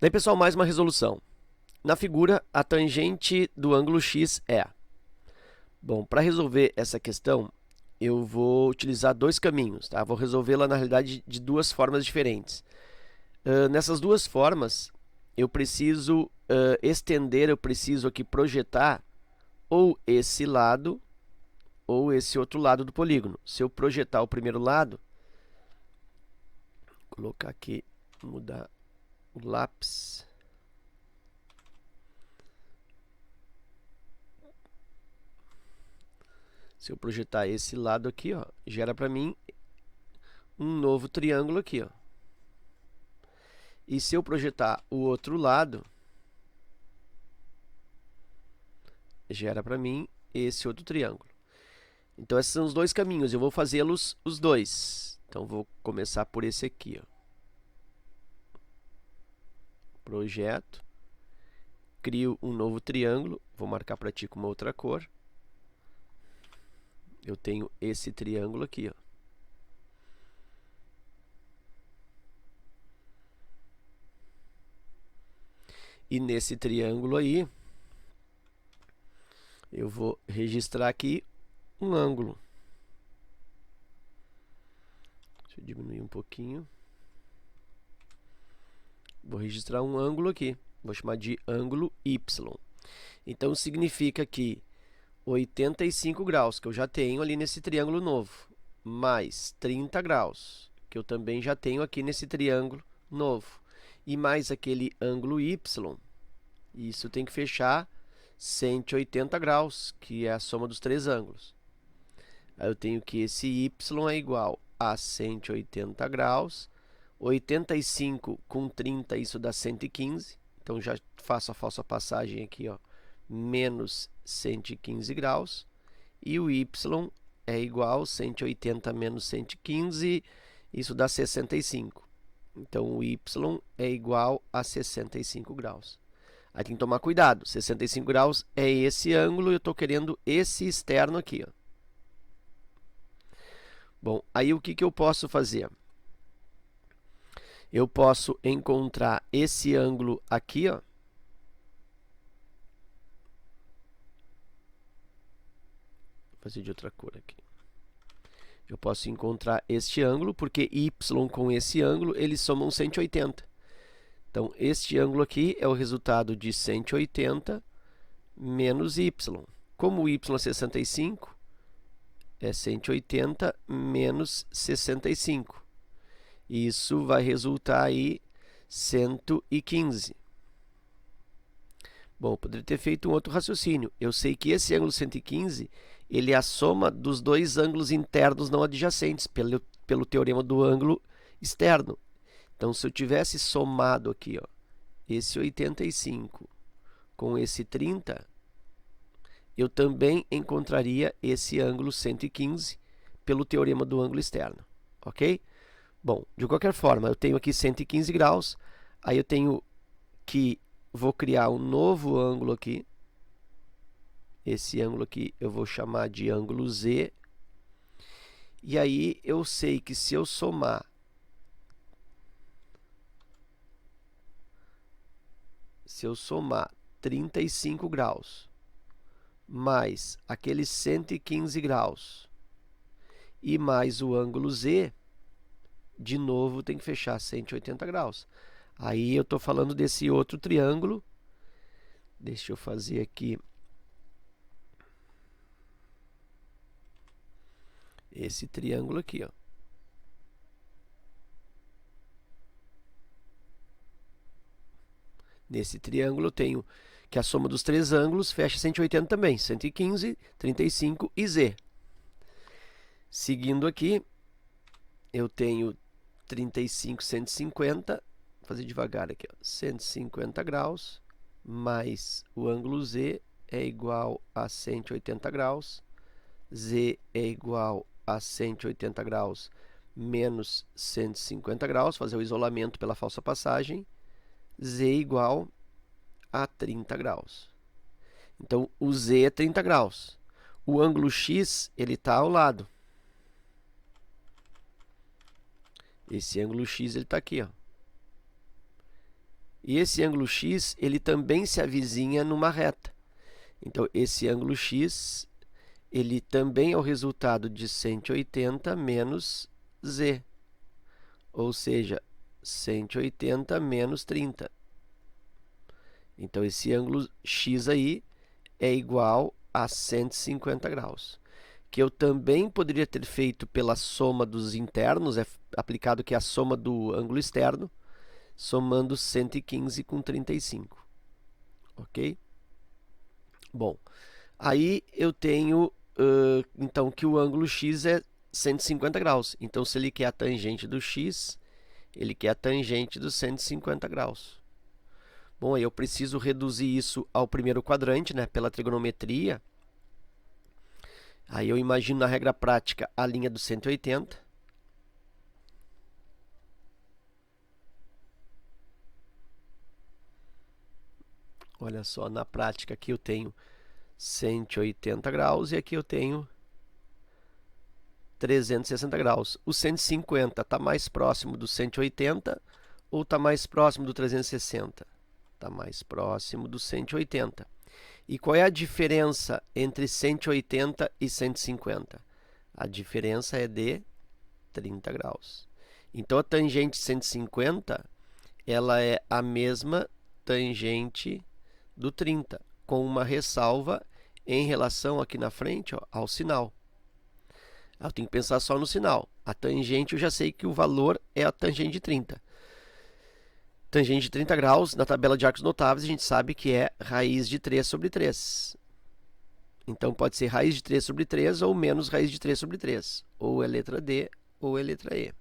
Daí, pessoal, mais uma resolução. Na figura, a tangente do ângulo x é... Bom, para resolver essa questão, eu vou utilizar dois caminhos, tá? Vou resolvê-la, na realidade, de duas formas diferentes. Nessas duas formas, eu preciso estender, eu preciso aqui projetar ou esse lado ou esse outro lado do polígono. Se eu projetar o primeiro lado, vou colocar aqui, mudar o lápis. Se eu projetar esse lado aqui, ó, gera para mim um novo triângulo aqui, ó. E se eu projetar o outro lado, gera para mim esse outro triângulo. Então, esses são os dois caminhos. Eu vou fazê-los os dois. Então, vou começar por esse aqui, ó. Projeto. Crio um novo triângulo. Vou marcar para ti com uma outra cor. Eu tenho esse triângulo aqui, ó. E nesse triângulo aí, eu vou registrar aqui um ângulo. Deixa eu diminuir um pouquinho. Vou registrar um ângulo aqui. Vou chamar de ângulo Y. Então, significa que 85 graus, que eu já tenho ali nesse triângulo novo, mais 30 graus, que eu também já tenho aqui nesse triângulo novo, e mais aquele ângulo Y, isso tem que fechar 180 graus, que é a soma dos três ângulos. Aí eu tenho que esse Y é igual a 180 graus, 85 com 30, isso dá 115, então já faço a falsa passagem aqui, ó, menos 115 graus, e o y é igual a 180 menos 115, isso dá 65. Então, o y é igual a 65 graus. Aí tem que tomar cuidado, 65 graus é esse ângulo, eu estou querendo esse externo aqui, ó. Bom, aí o que eu posso fazer? Eu posso encontrar esse ângulo aqui, ó. Vou fazer de outra cor aqui. Eu posso encontrar este ângulo, porque y com esse ângulo, eles somam 180. Então, este ângulo aqui é o resultado de 180 menos y. Como o y é 65, é 180 menos 65. Isso vai resultar aí 115. Bom, eu poderia ter feito um outro raciocínio. Eu sei que esse ângulo 115, ele é a soma dos dois ângulos internos não adjacentes, pelo teorema do ângulo externo. Então, se eu tivesse somado aqui, ó, esse 85 com esse 30, eu também encontraria esse ângulo 115 pelo teorema do ângulo externo, ok? Bom, de qualquer forma, eu tenho aqui 115 graus, aí eu tenho que vou criar um novo ângulo aqui. Esse ângulo aqui eu vou chamar de ângulo Z. E aí eu sei que se eu somar se eu somar 35 graus mais aqueles 115 graus e mais o ângulo Z, de novo tem que fechar 180 graus. Aí eu estou falando desse outro triângulo. Deixa eu fazer aqui esse triângulo aqui, ó. Nesse triângulo eu tenho que a soma dos três ângulos fecha 180 também. 115, 35 e Z. Seguindo aqui, eu tenho 35, 150. Vou fazer devagar aqui, ó. 150 graus mais o ângulo Z é igual a 180 graus. Z é igual a 180 graus menos 150 graus. Fazer o isolamento pela falsa passagem. Z igual a 30 graus. Então, o Z é 30 graus. O ângulo X, ele está ao lado. Esse ângulo X, ele está aqui, ó. E esse ângulo x, ele também se avizinha numa reta. Então, esse ângulo x, ele também é o resultado de 180 menos z. Ou seja, 180 menos 30. Então, esse ângulo x aí é igual a 150 graus. Que eu também poderia ter feito pela soma dos internos, é aplicado que é a soma do ângulo externo, somando 115 com 35. Ok? Bom, aí eu tenho, então, que o ângulo x é 150 graus. Então, se ele quer a tangente do x, ele quer a tangente dos 150 graus. Bom, aí eu preciso reduzir isso ao primeiro quadrante, né, pela trigonometria. Aí eu imagino na regra prática a linha do 180. Olha só, na prática aqui eu tenho 180 graus e aqui eu tenho 360 graus. O 150 está mais próximo do 180 ou está mais próximo do 360? Está mais próximo do 180. E qual é a diferença entre 180 e 150? A diferença é de 30 graus. Então, a tangente 150, ela é a mesma tangente do 30, com uma ressalva em relação aqui na frente, ó, ao sinal. Eu tenho que pensar só no sinal. A tangente, eu já sei que o valor é a tangente de 30. Tangente de 30 graus, na tabela de arcos notáveis, a gente sabe que é raiz de 3 sobre 3. Então, pode ser raiz de 3 sobre 3 ou menos raiz de 3 sobre 3. Ou é letra D ou é letra E.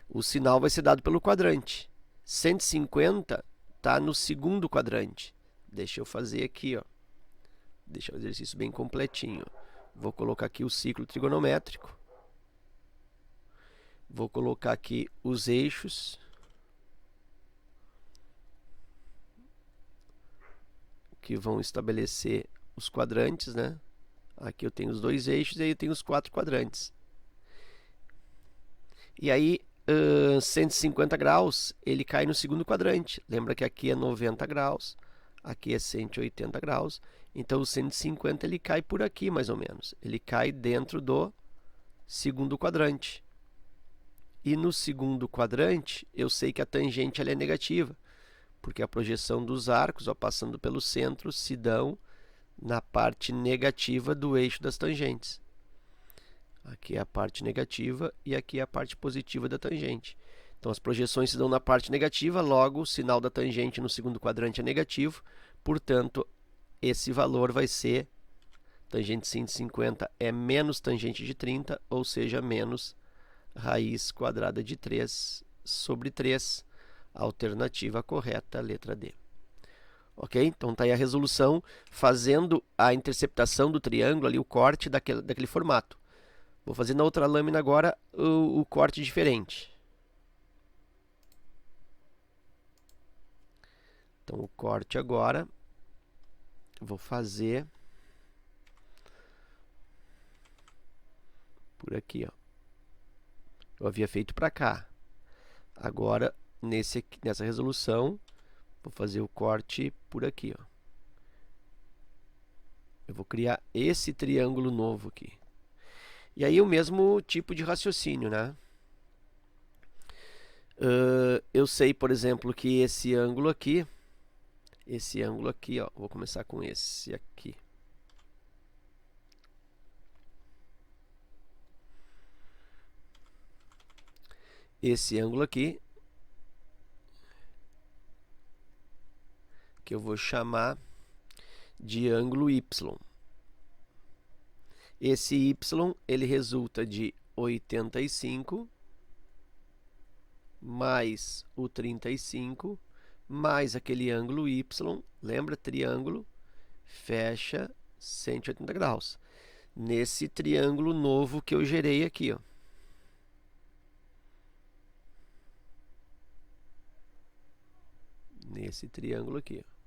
O sinal vai ser dado pelo quadrante. 150 está no segundo quadrante. Deixa eu fazer aqui, ó. Deixa eu fazer exercício bem completinho. Vou colocar aqui o ciclo trigonométrico. Vou colocar aqui os eixos. Que vão estabelecer os quadrantes, né? Aqui eu tenho os dois eixos e aí eu tenho os 4 quadrantes. E aí, 150 graus, ele cai no segundo quadrante. Lembra que aqui é 90 graus, aqui é 180 graus. Então, o 150 ele cai por aqui, mais ou menos. Ele cai dentro do segundo quadrante. E no segundo quadrante, eu sei que a tangente ela é negativa, porque a projeção dos arcos, ó, passando pelo centro, se dão na parte negativa do eixo das tangentes. Aqui é a parte negativa e aqui é a parte positiva da tangente. Então, as projeções se dão na parte negativa, logo o sinal da tangente no segundo quadrante é negativo, portanto, esse valor vai ser, tangente de 150 é menos tangente de 30, ou seja, menos raiz quadrada de 3 sobre 3, alternativa correta, letra D. Ok? Então, está aí a resolução fazendo a interceptação do triângulo, ali, o corte daquele formato. Vou fazer na outra lâmina agora o corte diferente. Então, o corte agora, vou fazer por aqui, ó. Eu havia feito para cá. Agora, nessa resolução, vou fazer o corte por aqui, ó. Eu vou criar esse triângulo novo aqui. E aí o mesmo tipo de raciocínio, né? Eu sei, por exemplo, que esse ângulo aqui, ó, vou começar com esse aqui. Esse ângulo aqui, que eu vou chamar de ângulo Y. Esse Y, ele resulta de 85 mais o 35 mais aquele ângulo Y, lembra? Triângulo, fecha 180 graus. Nesse triângulo novo que eu gerei aqui, ó. Nesse triângulo aqui, ó.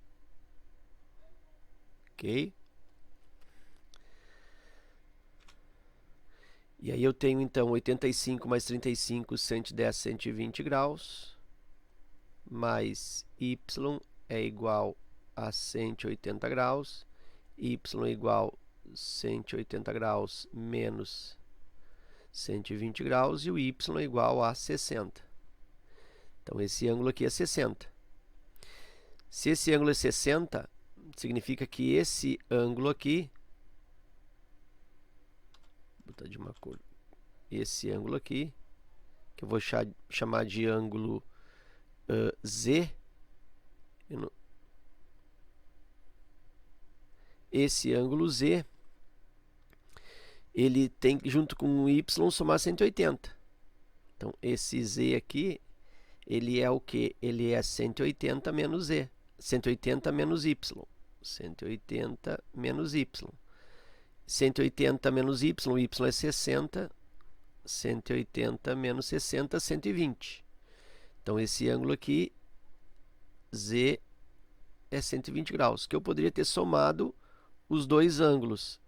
Ok? E aí eu tenho, então, 85 mais 35, 110, 120 graus. mais y é igual a 180 graus, y igual a 180 graus menos 120 graus e o y é igual a 60. Então, esse ângulo aqui é 60. Se esse ângulo é 60, significa que esse ângulo aqui, vou botar de uma cor, esse ângulo aqui, que eu vou chamar de ângulo Z, esse ângulo Z, ele tem que, junto com o y, somar 180. Então, esse Z aqui, ele é o que? Ele é 180 menos Z. 180 menos y. 180 menos y. 180 menos y é 60. 180 menos 60, 120. Então, esse ângulo aqui, Z, é 120 graus, que eu poderia ter somado os dois ângulos,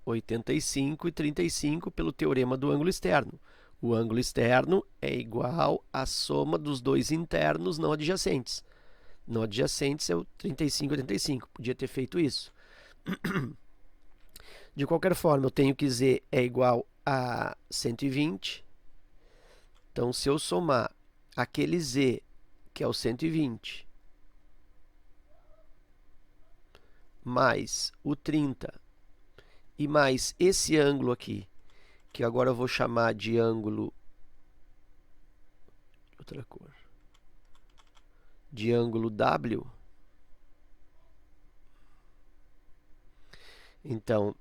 85 e 35, pelo teorema do ângulo externo. O ângulo externo é igual à soma dos dois internos não adjacentes. Não adjacentes é o 35 e 85. Podia ter feito isso. De qualquer forma, eu tenho que Z é igual a 120. Então, se eu somar aquele Z, que é o 120, mais o 30, e mais esse ângulo aqui, que agora eu vou chamar de ângulo, outra cor, de ângulo W. Então,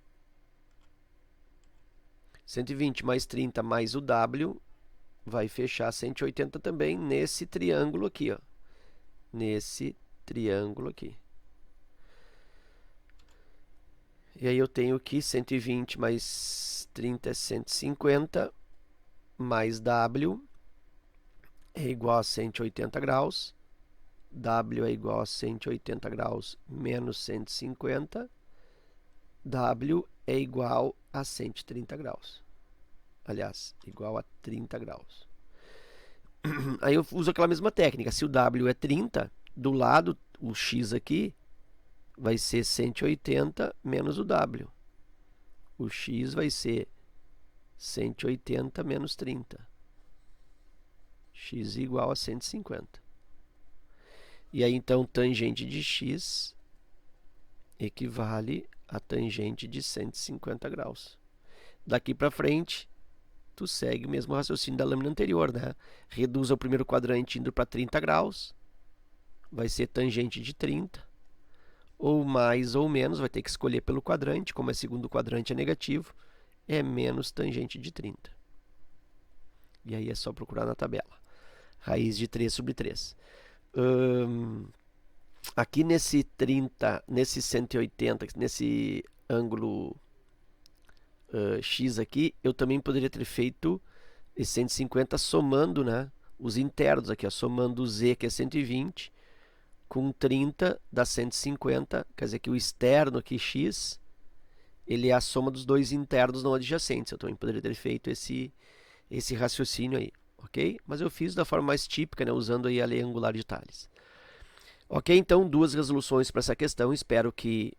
120 mais 30 mais o W vai fechar 180 também nesse triângulo aqui, ó. Nesse triângulo aqui. E aí eu tenho que 120 mais 30 é 150, mais W é igual a 180 graus. W é igual a 180 graus menos 150. W é igual a 130 graus. Aliás, igual a 30 graus. Aí eu uso aquela mesma técnica. Se o W é 30, do lado, o X aqui, vai ser 180 menos o W. O X vai ser 180 menos 30. X igual a 150. E aí, então, tangente de X equivale a tangente de 150 graus. Daqui para frente, tu segue o mesmo raciocínio da lâmina anterior, né? Reduz o primeiro quadrante indo para 30 graus. Vai ser tangente de 30. Ou mais ou menos, vai ter que escolher pelo quadrante. Como é segundo quadrante é negativo, é menos tangente de 30. E aí é só procurar na tabela. Raiz de 3 sobre 3. Aqui nesse 30, nesse 180, nesse ângulo X aqui, eu também poderia ter feito esse 150 somando, né, os internos aqui, ó, somando o Z, que é 120, com 30 dá 150, quer dizer que o externo aqui, X, ele é a soma dos dois internos não adjacentes. Eu também poderia ter feito esse raciocínio aí, ok? Mas eu fiz da forma mais típica, né, usando aí a lei angular de Thales. Ok, então, duas resoluções para essa questão. Espero que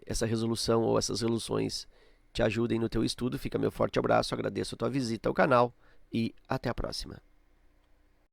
essa resolução ou essas resoluções te ajudem no teu estudo. Fica meu forte abraço, agradeço a tua visita ao canal e até a próxima.